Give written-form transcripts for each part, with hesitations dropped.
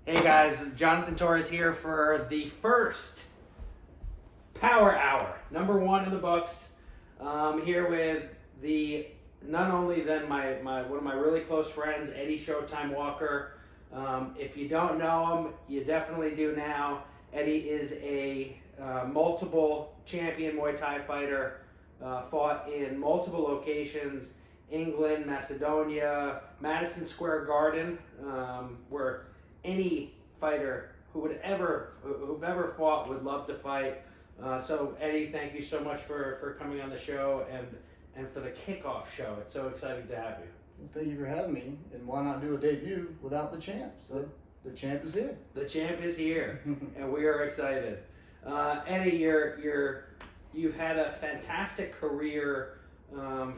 Hey guys, Jonathan Torres here for the first Power Hour, number one in the books. Here with the not only then my one of my really close friends, Eddie Showtime Walker. If you don't know him, you definitely do now. Eddie is a multiple champion Muay Thai fighter, fought in multiple locations: England, Macedonia, Madison Square Garden, where any fighter who've ever fought would love to fight. So Eddie, thank you so much for coming on the show and for the kickoff show. It's so exciting to have you. Well, thank you for having me. And why not do a debut without the champ? So the champ is here. The champ is here, and we are excited. Eddie, you've had a fantastic career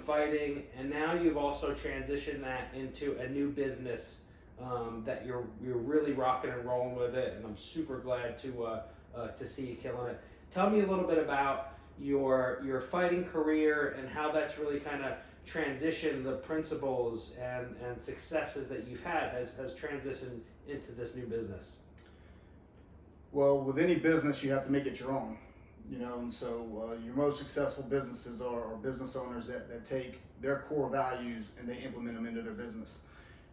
fighting, and now you've also transitioned that into a new business that you're really rocking and rolling with it, and I'm super glad to see you killing it. Tell me a little bit about your fighting career and how that's really kind of transitioned the principles and successes that you've had has transitioned into this new business. Well, with any business, you have to make it your own. And so your most successful businesses are business owners that take their core values and they implement them into their business.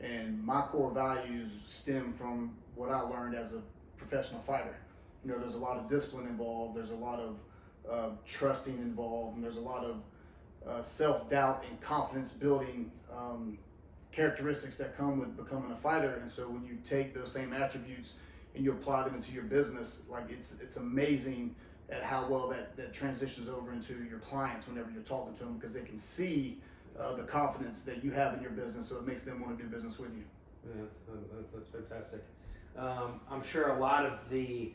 And my core values stem from what I learned as a professional fighter. There's a lot of discipline involved, there's a lot of trusting involved, and there's a lot of self-doubt and confidence building characteristics that come with becoming a fighter. And so when you take those same attributes and you apply them into your business, like it's amazing at how well that transitions over into your clients whenever you're talking to them, because they can see the confidence that you have in your business, so it makes them want to do business with you. Yeah, that's fantastic. I'm sure a lot of the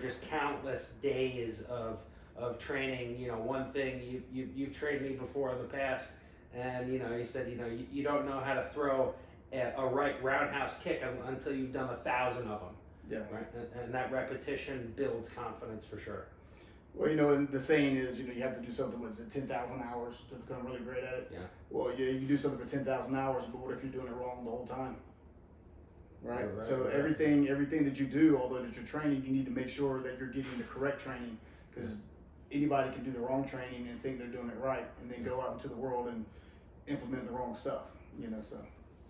just countless days of training. One thing you've trained me before in the past, and you said you don't know how to throw a right roundhouse kick until you've done 1,000 of them. Yeah. Right, and that repetition builds confidence for sure. Well, and the saying is, you have to do something with 10,000 hours to become really great at it. Yeah. Well, yeah, you do something for 10,000 hours, but what if you're doing it wrong the whole time? Right. Right, So right. everything that you do, although that you're training, you need to make sure that you're getting the correct training, because anybody can do the wrong training and think they're doing it right, and then go out into the world and implement the wrong stuff. So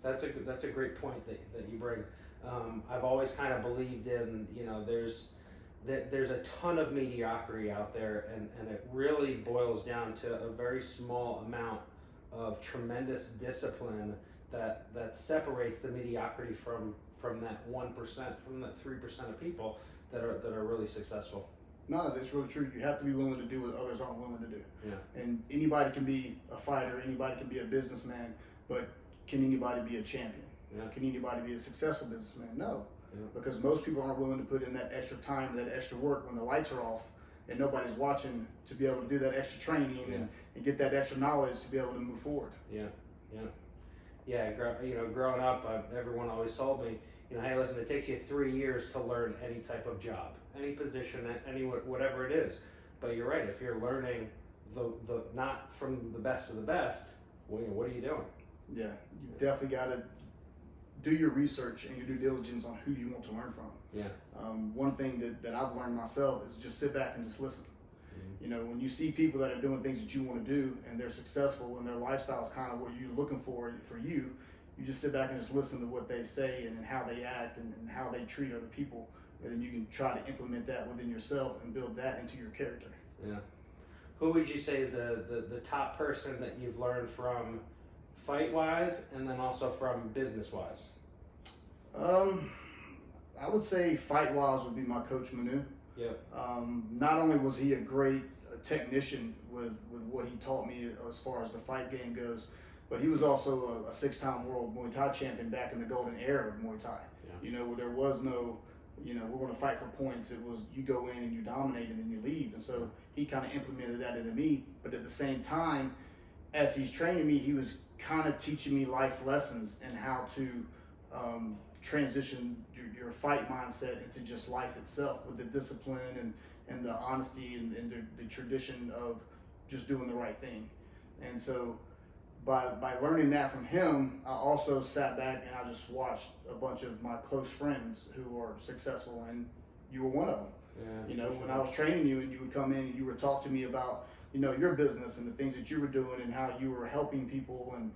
That's a great point that you bring. I've always kind of believed in there's a ton of mediocrity out there, and it really boils down to a very small amount of tremendous discipline that separates the mediocrity from that 1%, from that 3% of people that are really successful. No, that's really true. You have to be willing to do what others aren't willing to do. Yeah. And anybody can be a fighter, anybody can be a businessman, but can anybody be a champion? Yeah. Can anybody be a successful businessman? No. Yeah. Because most people aren't willing to put in that extra time, that extra work when the lights are off and nobody's watching, to be able to do that extra training and get that extra knowledge to be able to move forward. Yeah. Growing up, everyone always told me, hey, listen, it takes you 3 years to learn any type of job, any position, any whatever it is. But you're right. If you're learning the not from the best of the best, what are you doing? Yeah, you definitely got to do your research and your due diligence on who you want to learn from. Yeah. One thing that I've learned myself is just sit back and just listen. Mm-hmm. When you see people that are doing things that you want to do and they're successful and their lifestyle is kind of what you're looking for you just sit back and just listen to what they say and how they act and how they treat other people, and then you can try to implement that within yourself and build that into your character. Yeah. Who would you say is the top person that you've learned from, fight-wise, and then also from business-wise? I would say fight-wise would be my coach, Manu. Yep. Not only was he a great technician with what he taught me as far as the fight game goes, but he was also a 6-time world Muay Thai champion back in the golden era of Muay Thai. Yeah. Where there was no, we're going to fight for points. It was you go in and you dominate and then you leave. And so he kind of implemented that into me. But at the same time, as he's training me, he was kind of teaching me life lessons and how to transition your fight mindset into just life itself, with the discipline and the honesty and the tradition of just doing the right thing. And so by learning that from him, I also sat back and I just watched a bunch of my close friends who are successful, and you were one of them. Yeah, You know, sure. when I was training you and you would come in and you would talk to me about, you know, your business and the things that you were doing and how you were helping people and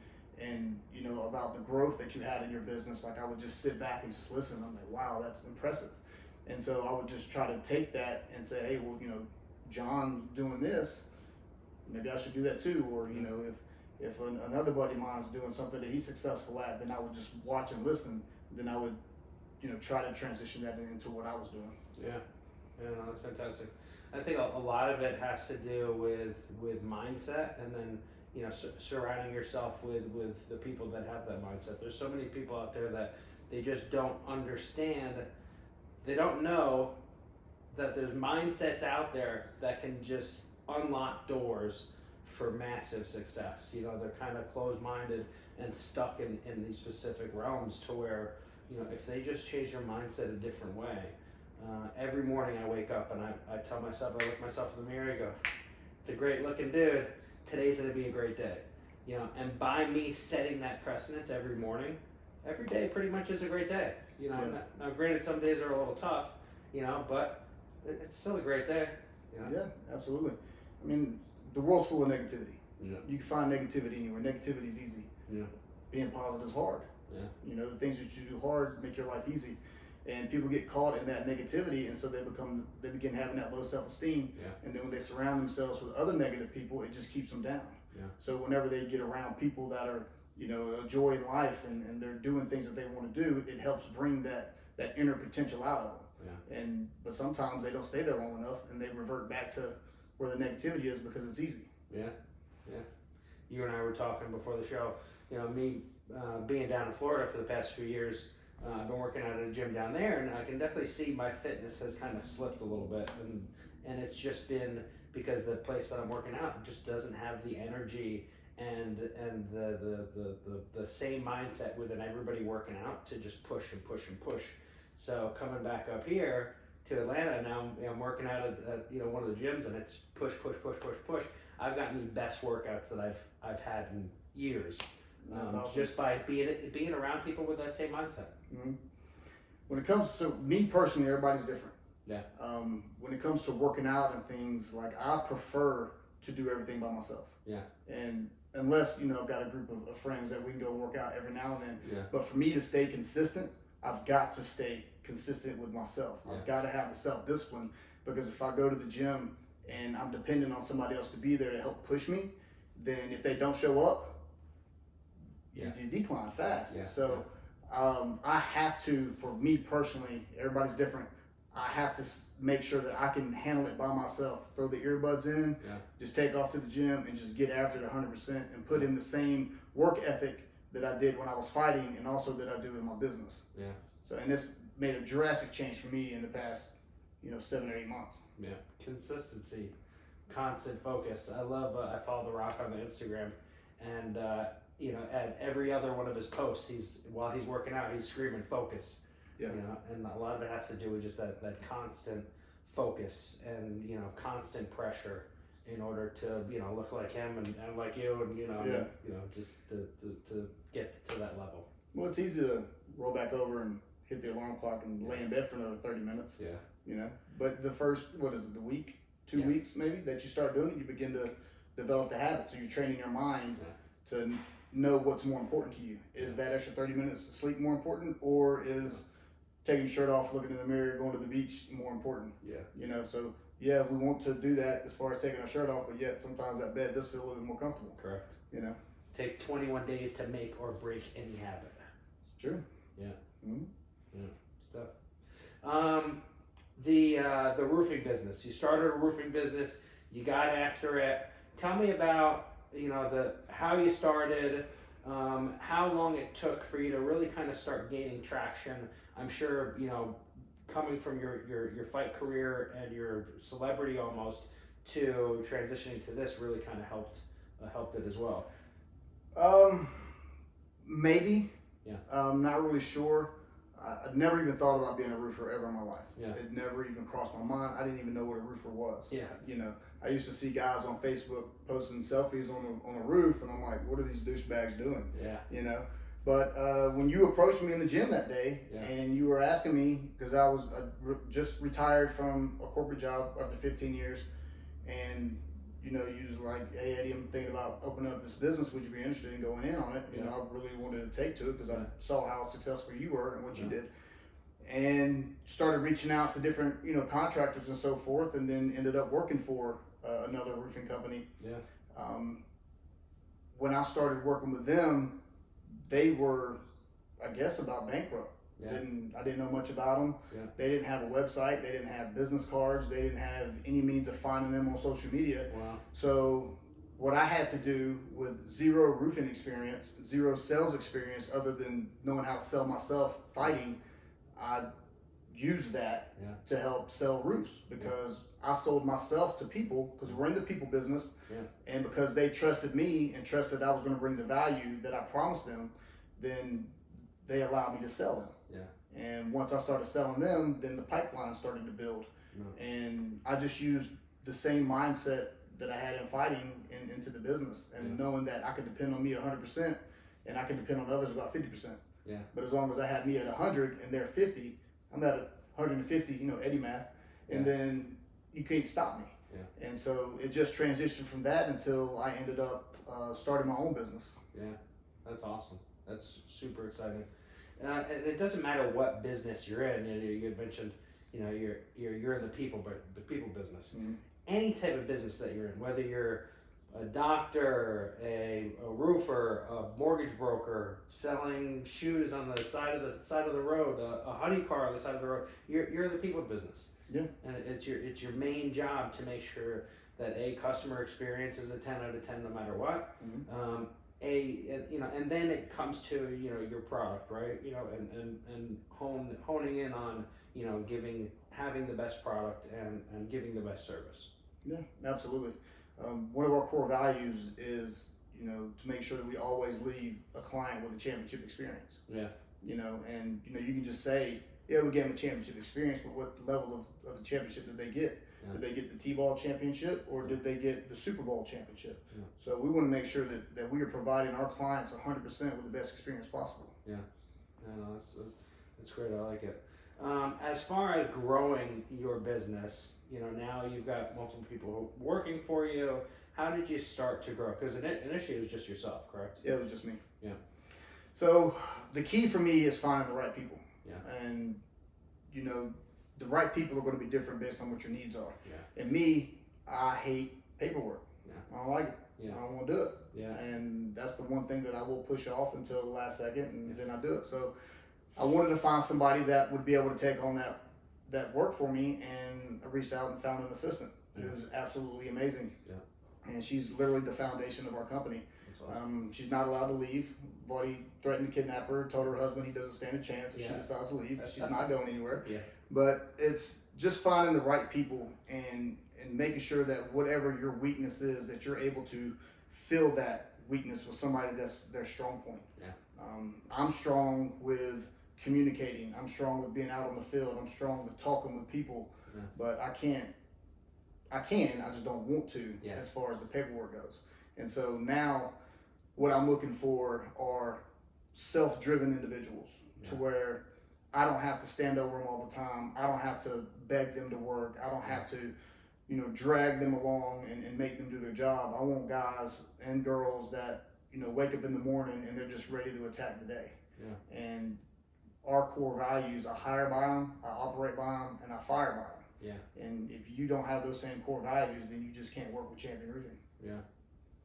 you know, about the growth that you had in your business, like I would just sit back and just listen. I'm like, wow, that's impressive. And so I would just try to take that and say, hey, well, you know, John doing this, maybe I should do that too. Or, you know, if another buddy of mine is doing something that he's successful at, then I would just watch and listen. Then I would, you know, try to transition that into what I was doing. Yeah, yeah, no, that's fantastic. I think a lot of it has to do with mindset, and then you know surrounding yourself with the people that have that mindset. There's so many people out there that they just don't understand. They don't know that there's mindsets out there that can just unlock doors for massive success. You know, they're kind of closed-minded and stuck in these specific realms to where, you know, if they just change their mindset a different way. Every morning I wake up and I tell myself, I look myself in the mirror, I go, it's a great looking dude, today's gonna be a great day. You know, and by me setting that precedence every morning, every day pretty much is a great day. You know, now granted some days are a little tough, you know, but it's still a great day. You know? Yeah, absolutely. I mean, the world's full of negativity. Yeah. You can find negativity anywhere. Negativity is easy. Yeah. Being positive is hard. Yeah. You know, the things that you do hard make your life easy. And people get caught in that negativity, and so they begin having that low self-esteem. Yeah. And then when they surround themselves with other negative people, it just keeps them down. Yeah. So whenever they get around people that are, you know, a joy in life and they're doing things that they want to do, it helps bring that inner potential out of them. Yeah. But sometimes they don't stay there long enough, and they revert back to where the negativity is because it's easy. Yeah, yeah. You and I were talking before the show. You know, me being down in Florida for the past few years, I've been working out at a gym down there, and I can definitely see my fitness has kind of slipped a little bit, and it's just been because the place that I'm working out just doesn't have the energy and the same mindset within everybody working out to just push and push and push. So coming back up here to Atlanta now, I'm working out at you know one of the gyms, and it's push, push, push, push, push. I've gotten the best workouts that I've had in years, That's awesome. just by being around people with that same mindset. Mm-hmm. When it comes to me personally, everybody's different. Yeah. When it comes to working out and things, like I prefer to do everything by myself. Yeah. And unless, you know, I've got a group of friends that we can go work out every now and then. Yeah. But for me to stay consistent, I've got to stay consistent with myself. Yeah. I've got to have the self-discipline, because if I go to the gym and I'm dependent on somebody else to be there to help push me, then if they don't show up, Yeah. you decline fast. Yeah. So I have to, for me personally, everybody's different. I have to make sure that I can handle it by myself. Throw the earbuds in, Yeah. just take off to the gym and just get after it 100% and put in the same work ethic that I did when I was fighting and also that I do in my business. Yeah. So, and this made a drastic change for me in the past, 7 or 8 months. Yeah. Consistency, constant focus. I love. I follow The Rock on the Instagram, and at every other one of his posts, while he's working out, he's screaming focus. Yeah. And a lot of it has to do with just that constant focus and constant pressure in order to look like him and like you and just to get to that level. Well, it's easy to roll back over and hit the alarm clock and lay in bed for another 30 minutes. Yeah. But the first, the week, 2 Yeah. weeks maybe that you start doing it, you begin to develop the habit. So you're training your mind to know what's more important to you. Is that extra 30 minutes of sleep more important, or is taking your shirt off, looking in the mirror, going to the beach more important? Yeah. So yeah, we want to do that as far as taking our shirt off, but yet sometimes that bed does feel a little bit more comfortable. Correct. Takes 21 days to make or break any habit. It's true. Yeah. Mm-hmm. Yeah. Stuff. The roofing business. You started a roofing business. You got after it. Tell me about how you started. How long it took for you to really kind of start gaining traction. I'm sure coming from your fight career and your celebrity almost to transitioning to this really kind of helped it as well. Maybe. Yeah. Not really sure. I never even thought about being a roofer ever in my life. Yeah. It never even crossed my mind. I didn't even know what a roofer was. Yeah. You know, I used to see guys on Facebook posting selfies on a roof, and I'm like, what are these douchebags doing? Yeah. You know. But when you approached me in the gym that day, Yeah. and you were asking me, because I was just retired from a corporate job after 15 years, and you know, you was like, hey Eddie, I'm thinking about opening up this business. Would you be interested in going in on it? You know, I really wanted to take to it because I saw how successful you were and what you did, and started reaching out to different, you know, contractors and so forth, and then ended up working for another roofing company. Yeah. When I started working with them, they were, I guess, about bankrupt. Yeah. I didn't know much about them. Yeah. They didn't have a website. They didn't have business cards. They didn't have any means of finding them on social media. Wow. So what I had to do with zero roofing experience, zero sales experience, other than knowing how to sell myself fighting, I used that to help sell roofs, because I sold myself to people, because we're in the people business, and because they trusted me and trusted I was going to bring the value that I promised them, then they allowed me to sell them. Yeah. And once I started selling them, then the pipeline started to build. And I just used the same mindset that I had in fighting into the business, and knowing that I could depend on me 100% and I could depend on others about 50%. Yeah. But as long as I had me at 100 and they're 50, I'm at 150, you know, Eddie math, and then you can't stop me. Yeah. And so it just transitioned from that until I ended up starting my own business. Yeah, that's awesome. That's super exciting. And it doesn't matter what business you're in. You had mentioned, you know, you're in the people business. Mm-hmm. Any type of business that you're in, whether you're a doctor, a roofer, a mortgage broker, selling shoes on the side of the road, a honey car on the side of the road, you're in the people business. Yeah. And it's your main job to make sure that a customer experience is a 10 out of 10 no matter what. Mm-hmm. And then it comes to, you know, your product, right? You know, and honing in on, you know, having the best product and giving the best service. Yeah, absolutely. One of our core values is, you know, to make sure that we always leave a client with a championship experience. Yeah. You know, and you know, you can just say, yeah, we gave them a championship experience, but what level of the championship did they get? Yeah. Did they get the T-ball championship, or did they get the Super Bowl championship? Yeah. So we want to make sure that we are providing our clients 100% with the best experience possible. Yeah, no, that's great. I like it. As far as growing your business, you know, now you've got multiple people working for you. How did you start to grow? Because initially it was just yourself, correct? Yeah, it was just me. Yeah. So the key for me is finding the right people. Yeah. And, you know, the right people are going to be different based on what your needs are. Yeah. And me, I hate paperwork. Yeah. I don't like it. Yeah. I don't want to do it. Yeah. And that's the one thing that I will push off until the last second, and then I do it. So I wanted to find somebody that would be able to take on that work for me, and I reached out and found an assistant. Yeah. It was absolutely amazing. Yeah. And she's literally the foundation of our company. Awesome. She's not allowed to leave. Buddy threatened to kidnap her, told her husband he doesn't stand a chance if she decides to leave. She's not going anywhere. Yeah. But it's just finding the right people and making sure that whatever your weakness is, that you're able to fill that weakness with somebody that's their strong point. Yeah. I'm strong with communicating. I'm strong with being out on the field. I'm strong with talking with people. Yeah. But I just don't want to as far as the paperwork goes. And so now what I'm looking for are self-driven individuals to where I don't have to stand over them all the time. I don't have to beg them to work. I don't have to, you know, drag them along and make them do their job. I want guys and girls that, you know, wake up in the morning and they're just ready to attack the day. Yeah. And our core values, I hire by them, I operate by them, and I fire by them. Yeah. And if you don't have those same core values, then you just can't work with Champion Roofing. Yeah.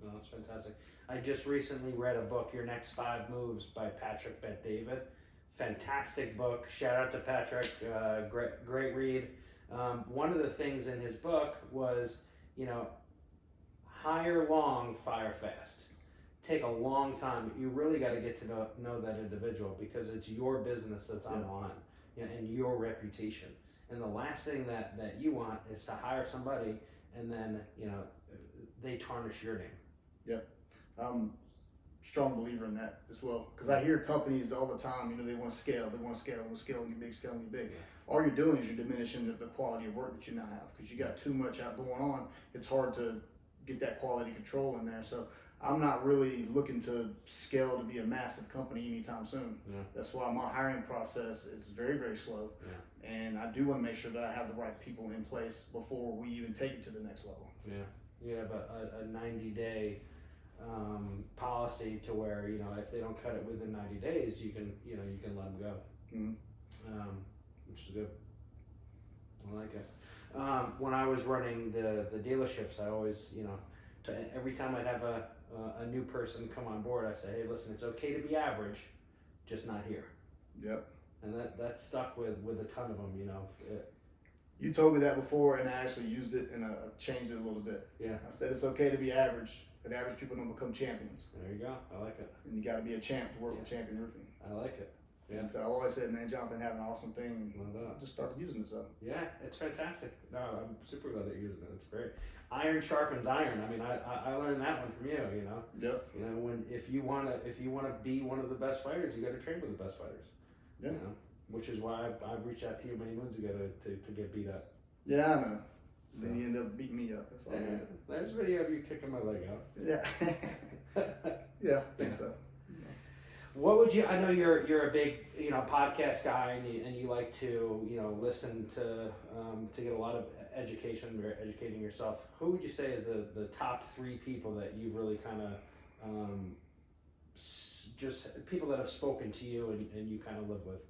No, that's fantastic. I just recently read a book, Your Next 5 Moves by Patrick Bet-David. Fantastic book. Shout out to Patrick. Great read. One of the things in his book was, you know, hire long, fire fast. Take a long time. You really got to get to know that individual, because it's your business that's on the line, you know, and your reputation. And the last thing that you want is to hire somebody and then, you know, they tarnish your name. Yep. strong believer in that as well. Because I hear companies all the time, they want to scale, and you big, scaling you big. All you're doing is you're diminishing the quality of work that you now have, because you got too much out going on. It's hard to get that quality control in there. So I'm not really looking to scale to be a massive company anytime soon. Yeah. That's why my hiring process is very, very slow. Yeah. And I do want to make sure that I have the right people in place before we even take it to the next level. Yeah. You have a 90-day policy to where, if they don't cut it within 90 days, you can let them go. Mm-hmm. Which is good. I like it. When I was running the dealerships, I always, every time I'd have a new person come on board, I say, hey, listen, it's okay to be average, just not here. Yep. And that stuck with a ton of them, You told me that before, and I actually used it and I changed it a little bit. Yeah. I said it's okay to be average, but average people don't become champions. There you go. I like it. And you got to be a champ to work with Champion Roofing. I like it. Yeah. And so I've always said, man, Jonathan had an awesome thing. I just started using it, so. Yeah, it's fantastic. No, I'm super glad that you're using it. It's great. Iron sharpens iron. I mean, I learned that one from you. Yep. If you wanna be one of the best fighters, you got to train with the best fighters. Yeah. Which is why I've reached out to you many moons ago to get beat up. Yeah, I know. So. Then you end up beating me up. That's all good. There's a video of you kicking my leg out. Yeah. Yeah, I think so. What would you? I know you're a big podcast guy, and you like to listen to get a lot of education or educating yourself. Who would you say is the top 3 people that you've really kind of just people that have spoken to you and you kind of live with?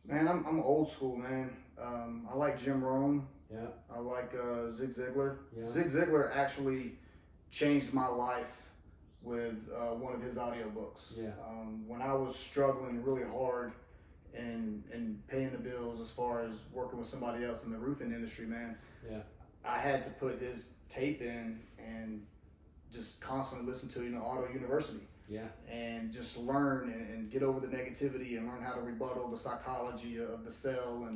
Man, I'm old school, man. I like Jim Rome. Yeah. I like Zig Ziglar. Yeah. Zig Ziglar actually changed my life with one of his audiobooks. Yeah. When I was struggling really hard and paying the bills as far as working with somebody else in the roofing industry, man, Yeah. I had to put his tape in and just constantly listen to Auto University. Yeah. And just learn and get over the negativity and learn how to rebuttal the psychology of the sell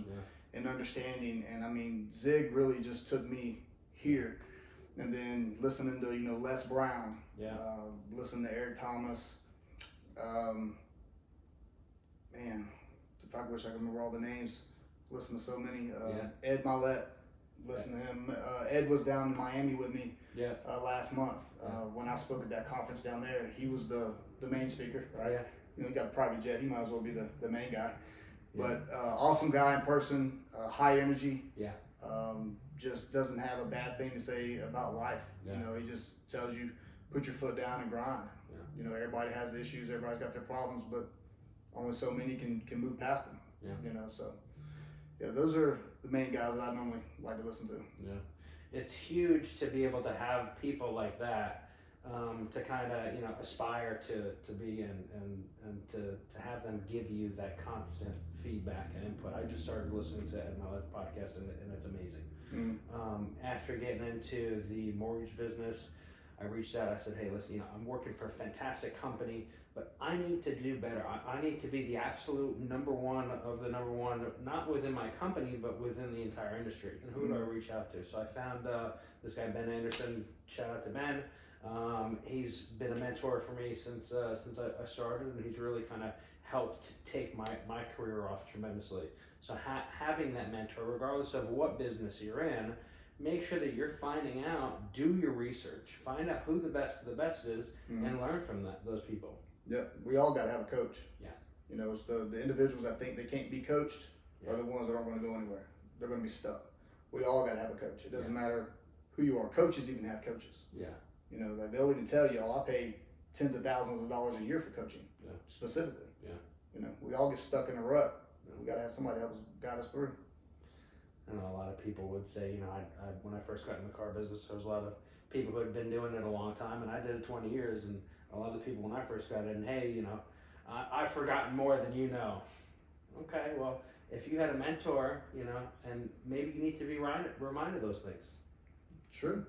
and understanding. And I mean, Zig really just took me here. And then listening to Les Brown, listening to Eric Thomas, man, if I wish I could remember all the names. Listen to so many. Ed Milet, listen to him. Ed was down in Miami with me last month when I spoke at that conference down there. He was the main speaker, right? Yeah. He got a private jet. He might as well be the main guy. Yeah. But awesome guy in person, high energy. Yeah. Just doesn't have a bad thing to say about life. Yeah. He just tells you, put your foot down and grind. Yeah. Everybody has issues, everybody's got their problems, but only so many can move past them. Yeah. So yeah, those are the main guys that I normally like to listen to. Yeah. It's huge to be able to have people like that to kind of aspire to be and to have them give you that constant feedback and input. I just started listening to Ed Milet's podcast and it's amazing. Mm-hmm. After getting into the mortgage business, I reached out. I said, hey, listen, I'm working for a fantastic company, but I need to do better. I need to be the absolute number one of the number one, not within my company, but within the entire industry. And who do I reach out to? So I found this guy, Ben Anderson. Shout out to Ben. He's been a mentor for me since I started, and he's really kind of helped take my career off tremendously. So having that mentor, regardless of what business you're in, make sure that you're finding out, do your research, find out who the best of the best is, and learn from those people. Yeah, we all got to have a coach. Yeah. It's the individuals that think they can't be coached are the ones that aren't going to go anywhere. They're going to be stuck. We all got to have a coach. It doesn't matter who you are. Coaches even have coaches. Yeah. Like they'll even tell you, I pay tens of thousands of dollars a year for coaching, specifically. Yeah. We all get stuck in a rut. We got to have somebody help us guide us through. I know a lot of people would say, I when I first got in the car business, there was a lot of people who had been doing it a long time, and I did it 20 years, and a lot of the people when I first got in, hey, I've forgotten more than you know. Okay, well, if you had a mentor, and maybe you need to be reminded of those things. True.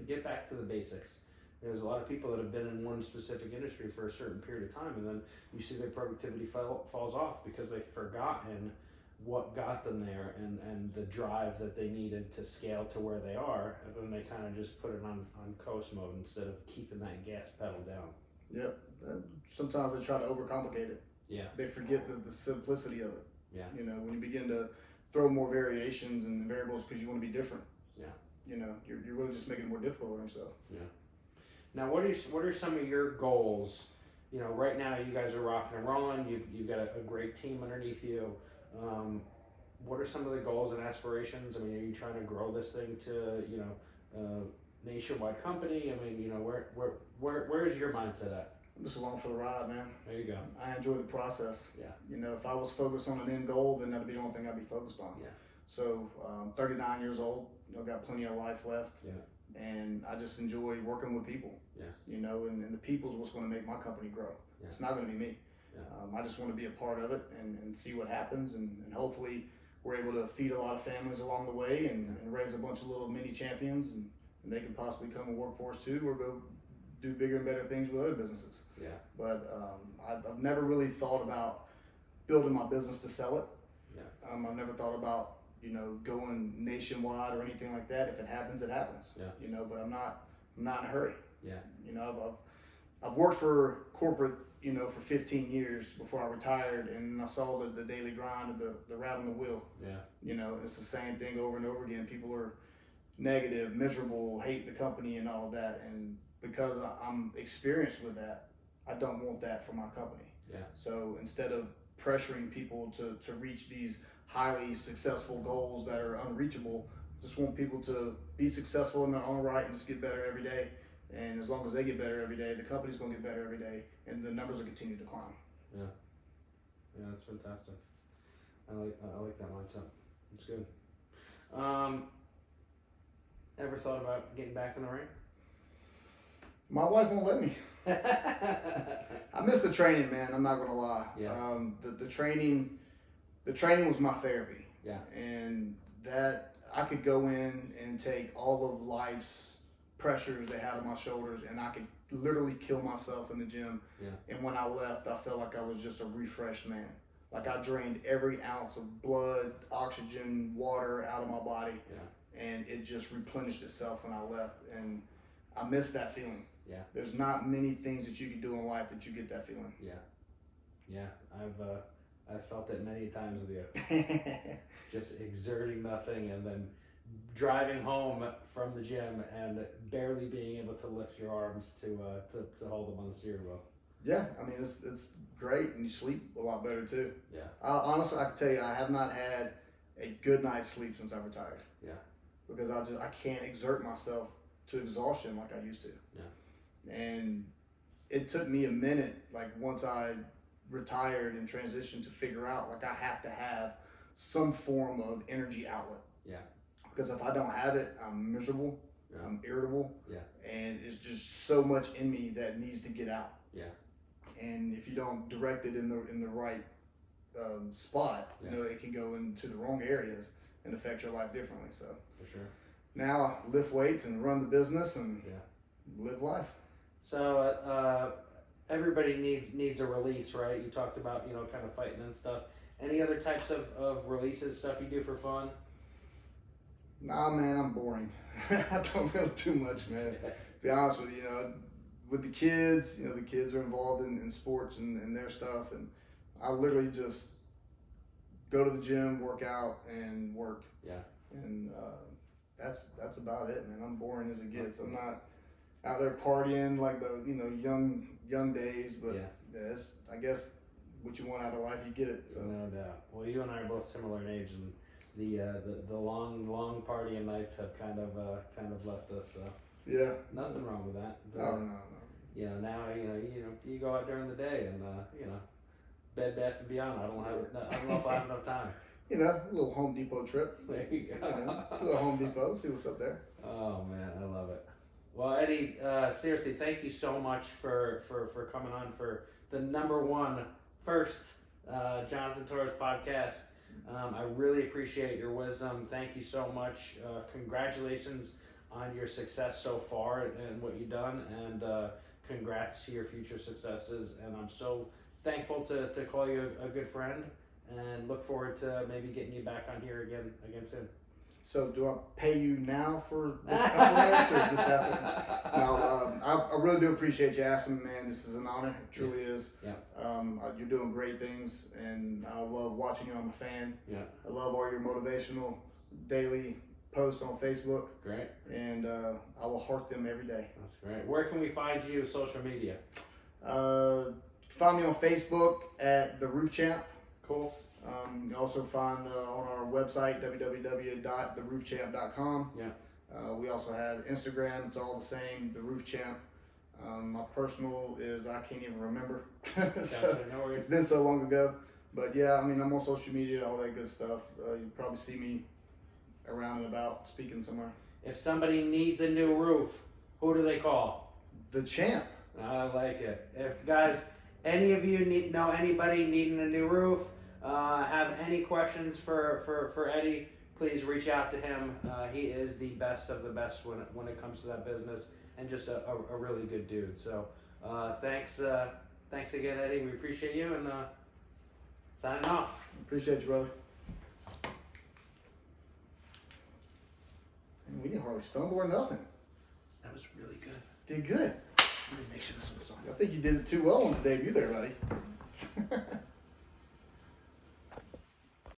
Get back to the basics. There's a lot of people that have been in one specific industry for a certain period of time, and then you see their productivity falls off because they've forgotten what got them there and the drive that they needed to scale to where they are, and then they kind of just put it on coast mode instead of keeping that gas pedal down. Yep. Sometimes they try to overcomplicate it. Yeah. They forget the simplicity of it. Yeah. You know, when you begin to throw more variations and variables because you want to be different. Yeah. You know, you're really just making it more difficult on yourself. Yeah. Now, what are some of your goals? You know, right now you guys are rocking and rolling. You've got a great team underneath you. What are some of the goals and aspirations? I mean, are you trying to grow this thing to, you know, a nationwide company? I mean, you know, where is your mindset at? I'm just along for the ride, man. There you go. I enjoy the process. Yeah. You know, if I was focused on an end goal, then that'd be the only thing I'd be focused on. Yeah. So, 39 years old, you know, got plenty of life left. Yeah. And I just enjoy working with people. Yeah. You know, and the people's what's going to make my company grow. Yeah. It's not going to be me. Yeah. I just want to be a part of it and see what happens, and hopefully we're able to feed a lot of families along the way and raise a bunch of little mini champions, and they can possibly come and work for us too, or go do bigger and better things with other businesses. Yeah. But I've never really thought about building my business to sell it. Yeah. I've never thought about, you know, going nationwide or anything like that. If it happens, it happens. Yeah. You know, but I'm not in a hurry. Yeah. You know, I've worked for corporate, you know, for 15 years before I retired, and I saw the daily grind of the rat on the wheel. Yeah. You know, it's the same thing over and over again. People are negative, miserable, hate the company and all of that. And because I'm experienced with that, I don't want that for my company. Yeah. So instead of pressuring people to reach these highly successful goals that are unreachable, just want people to be successful in their own right and just get better every day. And as long as they get better every day, the company's going to get better every day, and the numbers will continue to climb. Yeah. Yeah, that's fantastic. I like that mindset. It's good. Ever thought about getting back in the ring? My wife won't let me. I miss the training, man. I'm not gonna lie. Yeah. The training was my therapy. Yeah. And that I could go in and take all of life's pressures they had on my shoulders, and I could literally kill myself in the gym. Yeah. And when I left, I felt like I was just a refreshed man. Like I drained every ounce of blood, oxygen, water out of my body. Yeah. And it just replenished itself when I left. And I miss that feeling. Yeah. There's not many things that you can do in life that you get that feeling. Yeah. Yeah. I've felt it many times with you. Just exerting nothing and then driving home from the gym and barely being able to lift your arms to hold them on the steering wheel. Yeah, I mean it's great, and you sleep a lot better too. Yeah. Honestly, I can tell you, I have not had a good night's sleep since I retired. Yeah. Because I can't exert myself to exhaustion like I used to. Yeah. And it took me a minute, like once I retired and transitioned, to figure out like I have to have some form of energy outlet. Yeah. Because if I don't have it, I'm miserable. Yeah. I'm irritable. Yeah. And it's just so much in me that needs to get out. Yeah. And if you don't direct it in the right spot, Yeah. you know, it can go into the wrong areas and affect your life differently. So For sure. now I lift weights and run the business and Yeah. live life. So everybody needs a release, right? You talked about, you know, kind of fighting and stuff. Any other types of releases, stuff you do for fun? Nah, man, I'm boring. I don't really do much, man. To be honest with you, you know, with the kids, you know, the kids are involved in sports and their stuff, and I literally just go to the gym, work out, and work. Yeah. And that's about it, man. I'm boring as it gets. I'm not out there partying like the young days, but Yeah. it's, I guess what you want out of life, you get it. So No doubt. Well, you and I are both similar in age, and the long partying nights have kind of left us. So yeah, nothing wrong with that. But, no. You know, now you go out during the day and Bed Bath and Beyond. I don't know if I have enough time. You know, a little Home Depot trip. There you go. You know, a little Home Depot, see what's up there. Oh man, I love it. Well, Eddie, seriously, thank you so much for coming on for the first Jonathan Torres podcast. I really appreciate your wisdom. Thank you so much. Congratulations on your success so far and what you've done, and congrats to your future successes. And I'm so thankful to call you a good friend, and look forward to maybe getting you back on here again soon. So do I pay you now for the compliments or just after? No, I really do appreciate you asking me, man. This is an honor. It truly is. Yeah. You're doing great things, and I love watching you. I'm a fan. Yeah. I love all your motivational daily posts on Facebook. Great. And I will heart them every day. That's great. Where can we find you? Social media. Find me on Facebook at The Roof Champ. Cool. You can also find on our website, www.theroofchamp.com. Yeah. We also have Instagram. It's all the same, The Roof Champ. My personal is, I can't even remember. So, Gotcha, no worries. it's been so long ago. But yeah, I mean, I'm on social media, all that good stuff. You probably see me around and about speaking somewhere. If somebody needs a new roof, who do they call? The Champ. I like it. If guys, any of you know anybody needing a new roof, have any questions for Eddie, please reach out to him. He is the best of the best when it comes to that business, and just a really good dude. So thanks again, Eddie. We appreciate you, and signing off. Appreciate you, brother. And we didn't hardly stumble or nothing. That was really good. Did good. Let me make sure this one's on. I think you did it too well on the debut there, buddy.